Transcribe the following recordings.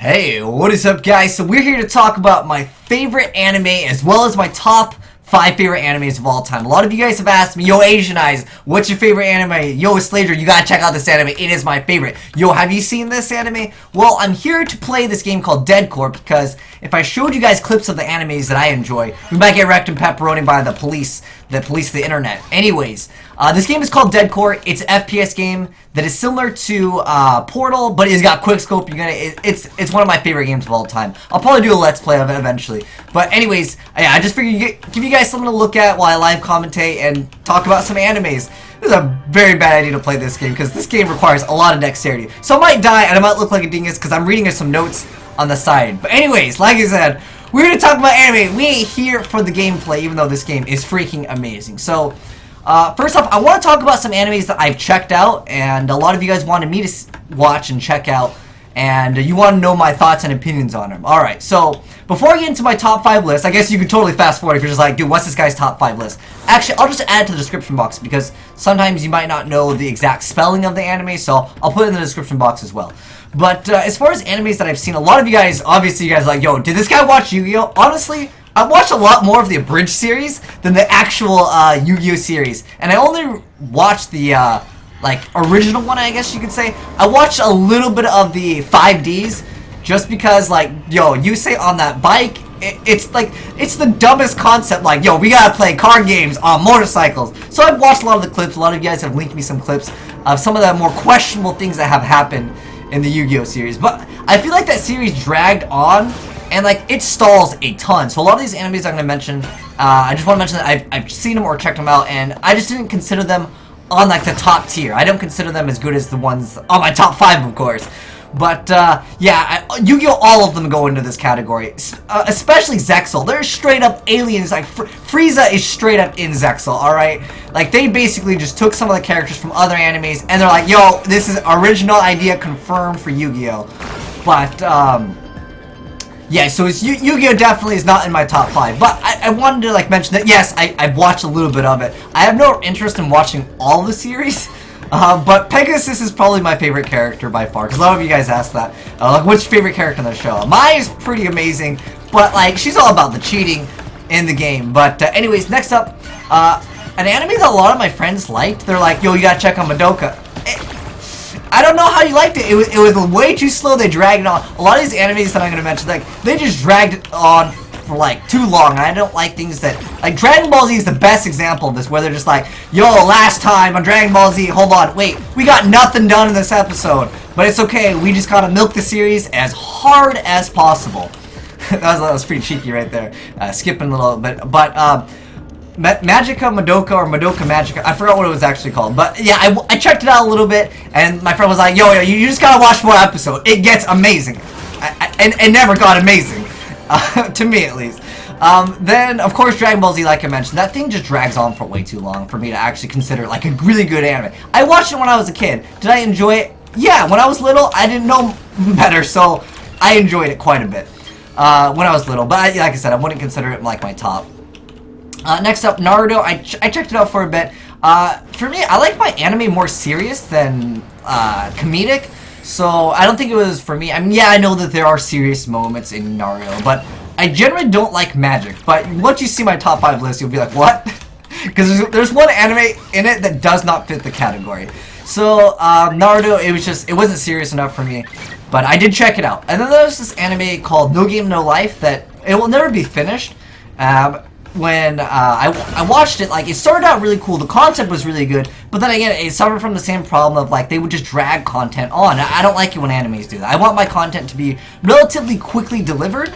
Hey, what is up guys? So we're here to talk about my favorite anime as well as my top 5 favorite animes of all time. A lot of you guys have asked me, yo Asian Eyes, what's your favorite anime? Yo Slater, you gotta check out this anime, it is my favorite. Yo, have you seen this anime? Well, I'm here to play this game called Deadcore because if I showed you guys clips of the animes that I enjoy, we might get wrecked and pepperoni by the police the internet. Anyways, this game is called Deadcore. It's an FPS game that is similar to Portal, but it's got quickscope. It's one of my favorite games of all time. I'll probably do a let's play of it eventually. But anyways, yeah, I just figured give you guys something to look at while I live commentate and talk about some animes. This is a very bad idea to play this game because this game requires a lot of dexterity. So I might die and I might look like a dingus because I'm reading some notes on the side. But anyways, like I said, we're going to talk about anime. We ain't here for the gameplay, even though this game is freaking amazing. So, first off, I want to talk about some animes that I've checked out, and a lot of you guys wanted me to watch and check out, and you want to know my thoughts and opinions on them. Alright, so, before I get into my top 5 list, I guess you could totally fast forward if you're just like, dude, what's this guy's top 5 list? Actually, I'll just add it to the description box, because sometimes you might not know the exact spelling of the anime, so I'll put it in the description box as well. But as far as animes that I've seen, a lot of you guys, obviously you guys are like, yo, did this guy watch Yu-Gi-Oh? Honestly, I've watched a lot more of the abridged series than the actual Yu-Gi-Oh series. And I only watched the, original one, I guess you could say. I watched a little bit of the 5Ds just because, like, yo, you say on that bike, it's the dumbest concept, like, yo, we gotta play card games on motorcycles. So I've watched a lot of the clips. A lot of you guys have linked me some clips of some of the more questionable things that have happened in the Yu-Gi-Oh series, but I feel like that series dragged on, and like it stalls a ton. So a lot of these animes I'm going to mention, I just want to mention that I've seen them or checked them out, and I just didn't consider them on like the top tier. I don't consider them as good as the ones on my top 5, of course. But yeah, Yu-Gi-Oh! All of them go into this category, especially Zexal. They're straight up aliens. Like Frieza is straight up in Zexal. All right, like they basically just took some of the characters from other animes and they're like, yo, this is original idea confirmed for Yu-Gi-Oh! But yeah, so it's Yu-Gi-Oh! Definitely is not in my top 5. But I wanted to like mention that yes, I've watched a little bit of it. I have no interest in watching all the series. But Pegasus is probably my favorite character by far, because a lot of you guys asked that. Like, what's your favorite character in the show? Mine is pretty amazing, but, like, she's all about the cheating in the game. But, anyways, next up, an anime that a lot of my friends liked. They're like, yo, you gotta check out Madoka. I don't know how you liked it. It was way too slow. They dragged it on. A lot of these animes that I'm gonna mention, like, they just dragged it on for like too long, and I don't like things that, like, Dragon Ball Z is the best example of this, where they're just like, yo, last time on Dragon Ball Z, hold on, wait, we got nothing done in this episode, but it's okay, we just gotta milk the series as hard as possible. that was pretty cheeky right there, skipping a little bit, but Magica Madoka or Madoka Magica, I forgot what it was actually called, but yeah, I checked it out a little bit, and my friend was like, yo, you just gotta watch more episodes, it gets amazing, and it never got amazing. To me, at least. Then, of course, Dragon Ball Z, like I mentioned, that thing just drags on for way too long for me to actually consider, like, a really good anime. I watched it when I was a kid. Did I enjoy it? Yeah, when I was little, I didn't know better, so I enjoyed it quite a bit when I was little. But, like I said, I wouldn't consider it, like, my top. Next up, Naruto. I checked it out for a bit. For me, I like my anime more serious than comedic. So, I don't think it was for me. I mean, yeah, I know that there are serious moments in Naruto, but I generally don't like magic. But once you see my top 5 list, you'll be like, what? Because there's one anime in it that does not fit the category. So, Naruto, it wasn't serious enough for me. But I did check it out. And then there's this anime called No Game No Life that it will never be finished. When I watched it, like, it started out really cool, the concept was really good, but then again, it suffered from the same problem of, like, they would just drag content on. I don't like it when animes do that. I want my content to be relatively quickly delivered,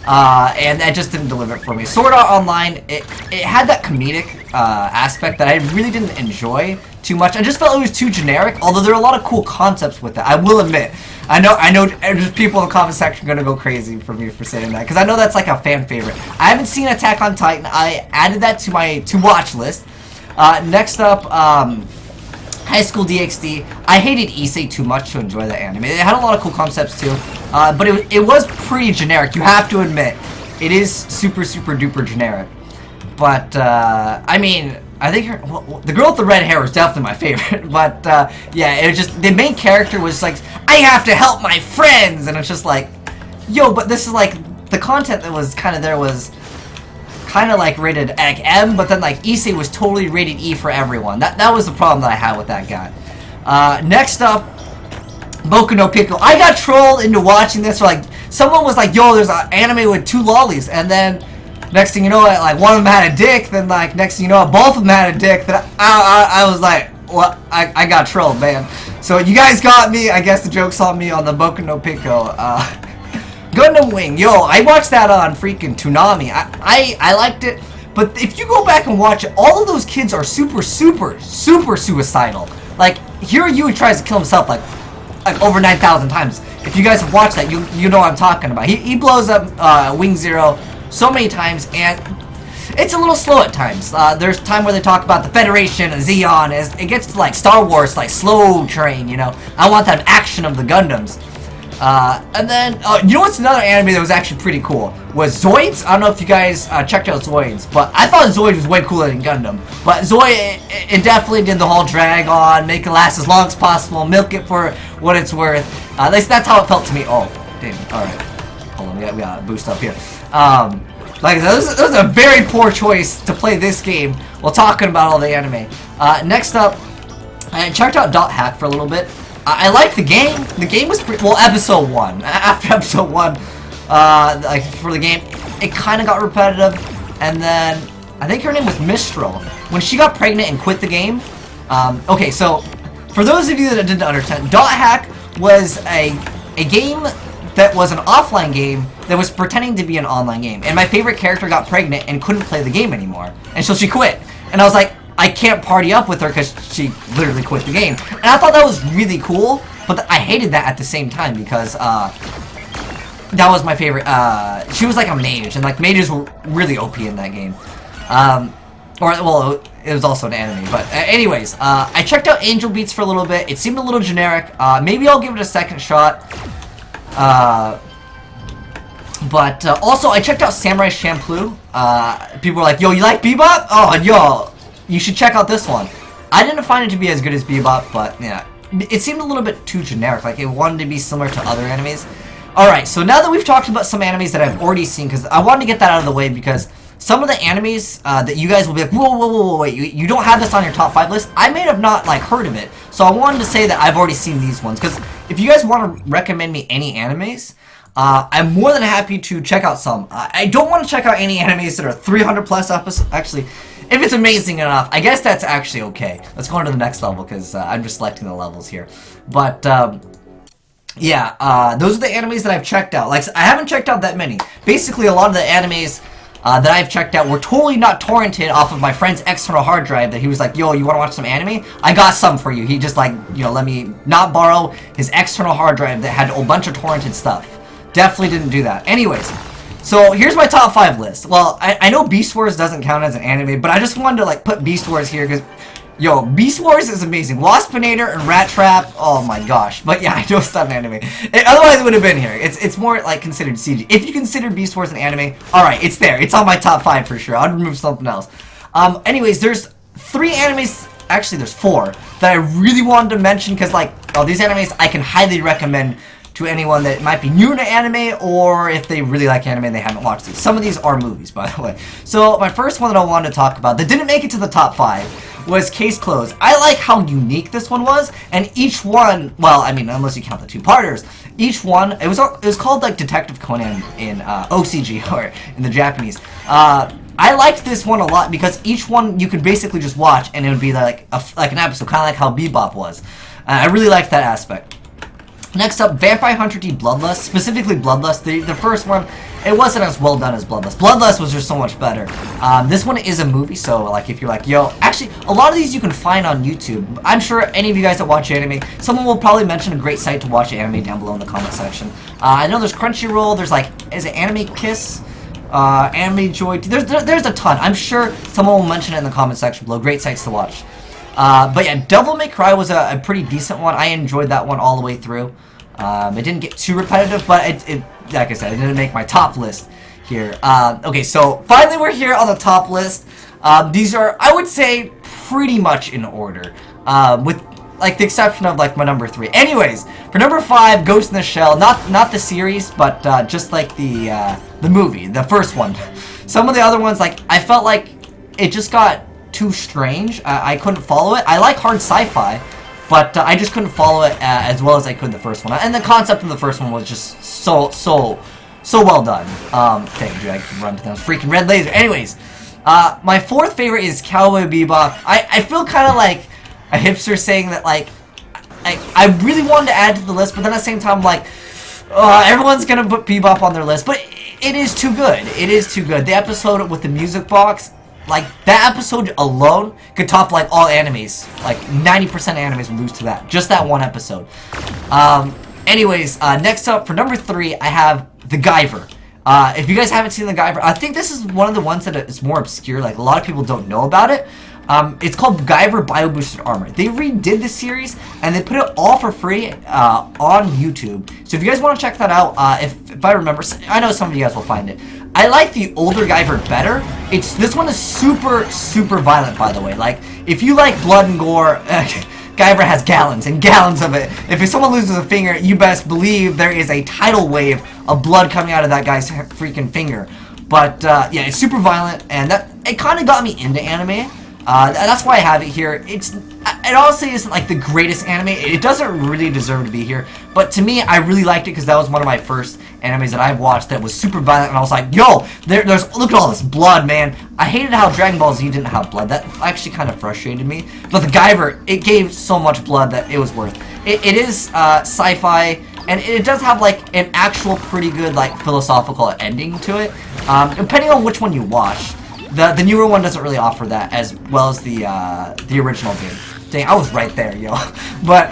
and that just didn't deliver it for me. Sword Art Online, it had that comedic aspect that I really didn't enjoy too much. I just felt it was too generic, although there are a lot of cool concepts with it, I will admit. I know just people in the comment section are going to go crazy for me for saying that, because I know that's like a fan favorite. I haven't seen Attack on Titan. I added that to my to-watch list. Next up, High School Dxd. I hated Issei too much to enjoy that anime. It had a lot of cool concepts too, but it was pretty generic, you have to admit. It is super, super duper generic. But, I mean, I think the girl with the red hair was definitely my favorite, but yeah, it was just, the main character was like, I have to help my friends, and it's just like, yo, but this is like, the content that was kind of there was kind of like rated like M, but then like Issei was totally rated E for everyone. That was the problem that I had with that guy. Next up, Boku no Pico. I got trolled into watching this. For like, someone was like, yo, there's an anime with 2 lollies, and then next thing you know, like one of them had a dick, then like next thing you know, both of them had a dick. Then I was like, what? I got trolled, man. So you guys got me. I guess the joke's on me on the Boku no Pico. Gundam Wing, yo, I watched that on freaking Toonami. I liked it, but if you go back and watch it, all of those kids are super suicidal. Like, Hiryu tries to kill himself like over 9,000 times. If you guys have watched that, you know what I'm talking about. He blows up Wing Zero so many times, and it's a little slow at times. There's time where they talk about the Federation and Zeon. It gets to like Star Wars, like slow train, you know. I want that action of the Gundams. And then, you know what's another anime that was actually pretty cool? Was Zoids. I don't know if you guys checked out Zoids, but I thought Zoids was way cooler than Gundam. But Zoid, it definitely did the whole drag on, make it last as long as possible, milk it for what it's worth. At least that's how it felt to me. Oh, damn. Alright. Hold on, we got a boost up here. Like I said, this was a very poor choice to play this game while talking about all the anime. Next up, I checked out Dot Hack for a little bit. I liked the game. The game was pretty, well, episode 1. After episode 1, like for the game, it kind of got repetitive. And then I think her name was Mistral. When she got pregnant and quit the game. Okay, so for those of you that didn't understand, Dot Hack was a game that was an offline game that was pretending to be an online game. And my favorite character got pregnant and couldn't play the game anymore. And so she quit. And I was like, I can't party up with her because she literally quit the game. And I thought that was really cool, but I hated that at the same time because that was my favorite. She was like a mage, and like mages were really OP in that game. Or, well, it was also an anime. But anyways, I checked out Angel Beats for a little bit. It seemed a little generic. Maybe I'll give it a second shot. But also, I checked out Samurari Champloo. People were like, yo, you like Bebop? Oh, yo, you should check out this one. I didn't find it to be as good as Bebop, but yeah, it seemed a little bit too generic. Like, it wanted to be similar to other animes. Alright, so now that we've talked about some animes that I've already seen, because I wanted to get that out of the way, because some of the animes that you guys will be like, whoa, wait, you don't have this on your top 5 list? I may have not, like, heard of it. So I wanted to say that I've already seen these ones, because if you guys want to recommend me any animes, I'm more than happy to check out some. I don't want to check out any animes that are 300 plus episodes. Actually, if it's amazing enough, I guess that's actually okay. Let's go on to the next level, because I'm just selecting the levels here. But, yeah, those are the animes that I've checked out. Like, I haven't checked out that many. Basically, a lot of the animes that I've checked out were totally not torrented off of my friend's external hard drive that he was like, yo, you want to watch some anime? I got some for you. He just, like, you know, let me not borrow his external hard drive that had a bunch of torrented stuff. Definitely didn't do that. Anyways, so here's my top 5 list. Well, I know Beast Wars doesn't count as an anime, but I just wanted to, like, put Beast Wars here because, yo, Beast Wars is amazing. Waspinator and Rat Trap, oh my gosh. But yeah, I know it's not an anime. Otherwise, it would have been here. It's more, like, considered CG. If you consider Beast Wars an anime, alright, it's there. It's on my top 5 for sure. I'll remove something else. Anyways, there's 3 animes, actually there's 4, that I really wanted to mention because, like, oh, these animes I can highly recommend to anyone that might be new to anime, or if they really like anime and they haven't watched these. Some of these are movies, by the way. So, my first one that I wanted to talk about, that didn't make it to the top 5, was Case Closed. I like how unique this one was, and each one, well, I mean, unless you count the 2-parters, each one, it was called, like, Detective Conan in OCG, or in the Japanese. I liked this one a lot, because each one you could basically just watch, and it would be like an episode, kind of like how Bebop was. I really liked that aspect. Next up, Vampire Hunter D Bloodlust, specifically Bloodlust. The first one, it wasn't as well done as Bloodlust. Bloodlust was just so much better. This one is a movie, so like if you're like, yo, actually, a lot of these you can find on YouTube. I'm sure any of you guys that watch anime, someone will probably mention a great site to watch anime down below in the comment section. I know there's Crunchyroll, there's like, is it Anime Kiss? Anime Joy, there's a ton. I'm sure someone will mention it in the comment section below. Great sites to watch. But yeah, Devil May Cry was a pretty decent one. I enjoyed that one all the way through. It didn't get too repetitive, but it like I said, it didn't make my top list here. Okay, so finally we're here on the top list. These are, I would say, pretty much in order. With like the exception of like my number 3. Anyways, for number 5, Ghost in the Shell. Not the series, but just like the movie, the first one. Some of the other ones, like I felt like it just got too strange. I couldn't follow it. I like hard sci-fi, but I just couldn't follow it as well as I could the first one. And the concept of the first one was just so well done. Thank you. I can run to those freaking red laser. Anyways, my 4th favorite is Cowboy Bebop. I feel kind of like a hipster saying that, like, I really wanted to add to the list, but then at the same time, like, everyone's gonna put Bebop on their list, but it is too good. It is too good. The episode with the music box, like, that episode alone could top, like, all animes. Like, 90% animes would lose to that. Just that one episode. Anyways, next up, for number 3, I have the Guyver. If you guys haven't seen the Guyver, I think this is one of the ones that is more obscure. Like, a lot of people don't know about it. It's called Guyver Bio Boosted Armor. They redid the series, and they put it all for free on YouTube. So if you guys want to check that out, if I remember, I know some of you guys will find it. I like the older Guyver better. This one is super violent, by the way. Like, if you like blood and gore, Guyver has gallons and gallons of it. If someone loses a finger, you best believe there is a tidal wave of blood coming out of that guy's freaking finger. But yeah, it's super violent, and it kind of got me into anime. That's why I have it here. It honestly isn't like the greatest anime. It doesn't really deserve to be here. But to me, I really liked it because that was one of my first animes that I've watched that was super violent. And I was like, yo, look at all this blood, man. I hated how Dragon Ball Z didn't have blood. That actually kind of frustrated me. But the Guyver, it gave so much blood that it was worth it. It is sci-fi, and it does have like an actual pretty good like philosophical ending to it. Depending on which one you watch. The newer one doesn't really offer that as well as the original did. Dang, I was right there, yo. But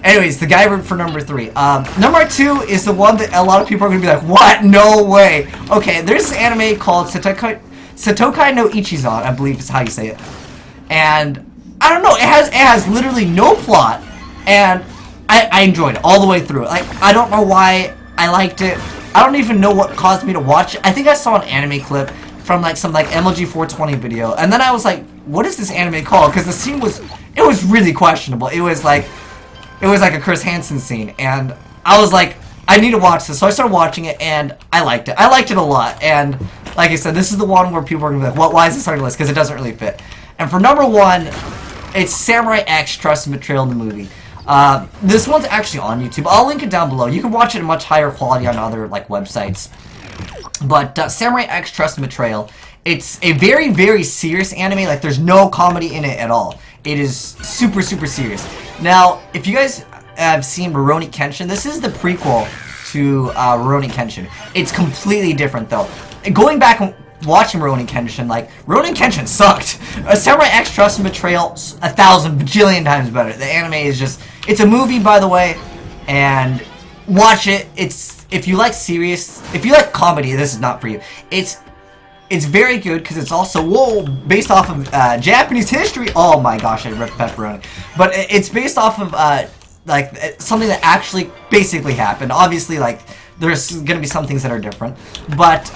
anyways, the Guyver for number 3. Number 2 is the one that a lot of people are gonna be like, what? No way. Okay, there's this anime called Setokai No Ichizon, I believe is how you say it. And I don't know, it has literally no plot, and I enjoyed it all the way through. Like, I don't know why I liked it. I don't even know what caused me to watch it. I think I saw an anime clip from like some like MLG 420 video, and then I was like, what is this anime called? Because the scene was really questionable. It was like a Chris Hansen scene, and I was like, I need to watch this. So I started watching it, and I liked it. I liked it a lot. And like I said, this is the one where people are gonna be like, what? Why is this on your list? Because it doesn't really fit. And for number 1, it's Samurai X Trust and Betrayal, the movie. This one's actually on YouTube. I'll link it down below. You can watch it in much higher quality on other like websites. But Samurai X Trust and Betrayal, it's a very serious anime. Like, there's no comedy in it at all. It is super serious. Now, if you guys have seen Rurouni Kenshin, this is the prequel to Rurouni Kenshin. It's completely different, though. Going back and watching Rurouni Kenshin, like, Rurouni Kenshin sucked. Samurai X Trust and Betrayal, 1,000 bajillion times better. The anime is just, it's a movie, by the way, and watch it. If you like comedy, this is not for you. It's very good because it's also based off of Japanese history. Oh my gosh, I ripped pepperoni. But it's based off of like something that actually basically happened. Obviously, like, there's gonna be some things that are different, but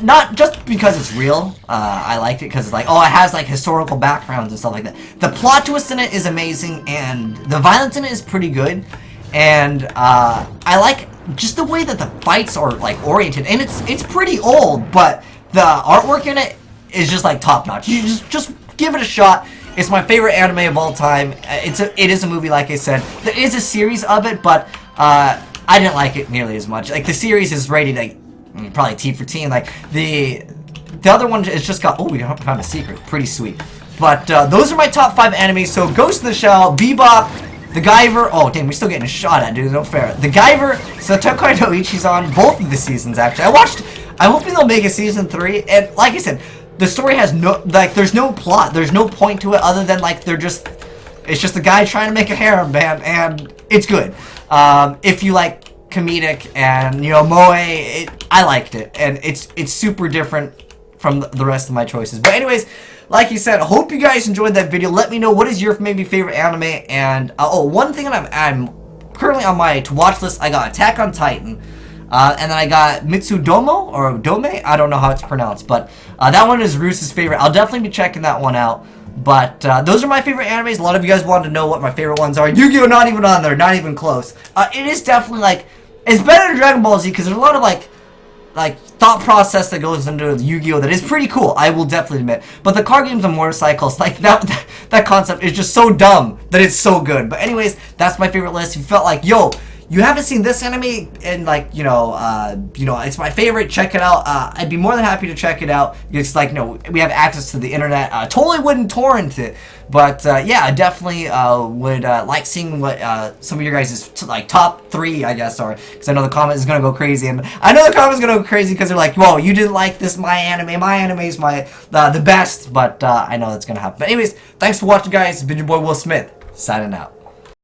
not just because it's real. I liked it because it's like, oh, it has like historical backgrounds and stuff like that. The plot twist in it is amazing, and the violence in it is pretty good. And I like just the way that the fights are like oriented, and it's pretty old, but the artwork in it is just like top notch. You just give it a shot. It's my favorite anime of all time. It is a movie, like I said. There is a series of it, but I didn't like it nearly as much. Like, the series is rated like probably T for teen. Like the other one is just got, oh, we found a secret. Pretty sweet. But those are my top 5 animes. So Ghost in the Shell, Bebop, the Guyver, oh damn, we're still getting a shot at, dude, no fair. The Guyver, Setokai No Ichizon, both of the seasons actually. I'm hoping they'll make a season 3, and like I said, the story has no, like, there's no plot, there's no point to it other than like it's just a guy trying to make a harem band, and it's good. If you like comedic and, you know, moe, I liked it, and it's super different from the rest of my choices. But anyways, like you said, I hope you guys enjoyed that video. Let me know what is your maybe favorite anime. And oh, one thing that I'm currently on my to watch list, I got Attack on Titan, and then I got Mitsudomoe or Dome. I don't know how it's pronounced, but that one is Roos's favorite. I'll definitely be checking that one out. But those are my favorite animes. A lot of you guys wanted to know what my favorite ones are. Yu-Gi-Oh! Not even on there, not even close. It is definitely like, it's better than Dragon Ball Z because there's a lot of like thought process that goes into Yu-Gi-Oh! That is pretty cool, I will definitely admit. But the card games of motorcycles, like that concept is just so dumb that it's so good. But anyways, that's my favorite list. If you felt like, yo, you haven't seen this anime and like, it's my favorite, check it out. I'd be more than happy to check it out. It's like, we have access to the internet. Totally wouldn't torrent it. But yeah, I definitely would like seeing what some of your guys' top 3, I guess, are. Because I know the comment is going to go crazy. And I know the comment is going to go crazy because they're like, whoa, you didn't like this, my anime. My anime is the best. But I know that's going to happen. But anyways, thanks for watching, guys. It's been your boy, Will Smith, signing out.